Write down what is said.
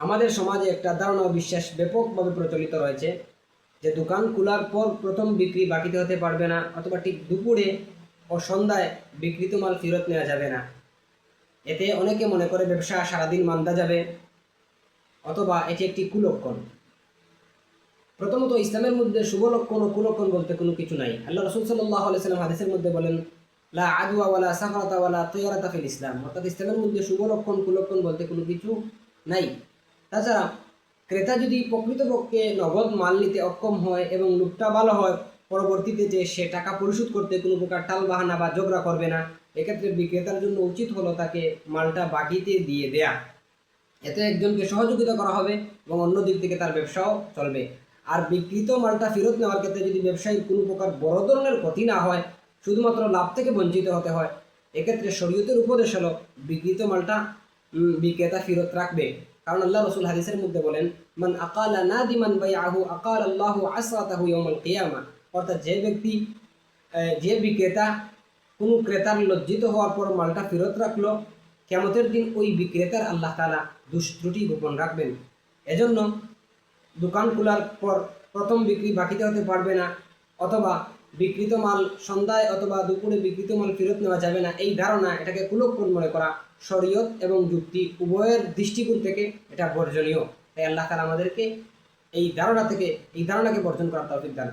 আমাদের সমাজে একটা ধারণা ও বিশ্বাস ব্যাপকভাবে প্রচলিত রয়েছে যে দোকান খোলার পর প্রথম বিক্রি বাকিতে হতে পারবে না, অথবা ঠিক দুপুরে ও সন্ধ্যায় বিক্রিত মাল ফেরত নেওয়া যাবে না। এতে অনেকে মনে করে ব্যবসা সারাদিন মান্দা যাবে, অথবা এটি একটি কুলক্ষণ। প্রথমত, ইসলামের মধ্যে শুভ লক্ষণ ও কুলক্ষণ বলতে কোনো কিছু নাই। আল্লাহ রাসূল সাল্লাল্লাহু আলাইহি ওয়াসাল্লাম হাদিসের মধ্যে বলেন, লা আদওয়া ওয়ালা সাফারাতা ওয়ালা তিয়ারাতা ফিল ইসলাম। অর্থাৎ ইসলামের মধ্যে শুভ লক্ষণ কুলক্ষণ বলতে কোনো কিছু নাই। তাছাড়া ক্রেতা যদি প্রকৃতপক্ষে নগদ মাল নিতে অক্ষম হয় এবং লোকটা ভালো হয়, পরবর্তীতে যে সে টাকা পরিশোধ করতে কোনো প্রকার টালবাহানা বা ঝগড়া করবে না, এক্ষেত্রে বিক্রেতার জন্য উচিত হলো তাকে মালটা বাকিতে দিয়ে দেয়া। এতে একজনকে সহযোগিতা করা হবে এবং অন্য দিক থেকে তার ব্যবসাও চলবে। আর বিক্রিত মালটা ফেরত নেওয়ার ক্ষেত্রে যদি ব্যবসায়ীর কোনো প্রকার বড় ধরনের ক্ষতি না হয়, শুধুমাত্র লাভ থেকে বঞ্চিত হতে হয়, এক্ষেত্রে শরীয়তের উপদেশ হলো বিক্রিত মালটা বিক্রেতা ফেরত রাখবে। কারণ আল্লাহ রসুল হাদিসের মধ্যে বলেন, মান আকালা নাদিমান বাইআহু আকাল আল্লাহু আসরাতাহু ইয়াউমাল কিয়ামা। অর্থাৎ যে বিক্রেতা কোনো ক্রেতার লজ্জিত হওয়ার পর মালটা ফেরত রাখলো, কিয়ামতের দিন ওই বিক্রেতার আল্লাহ তাআলা দুষ্ত্রুটি গোপন রাখবেন। এজন্য দোকান খোলার পর প্রথম বিক্রি বাকিতে হতে পারবে না, অথবা বিক্রিত মাল সন্ধ্যায় অথবা দুপুরে বিক্রিত মাল ফেরত নেওয়া যাবে না, এই ধারণা, এটাকে কুলক্ষণ মনে করা শরীয়ত এবং যুক্তি উভয়ের দৃষ্টিকোণ থেকে এটা বর্জনীয়। তাই আল্লাহ তাআলা আমাদেরকে এই ধারণাকে বর্জন করার তৌফিক দান।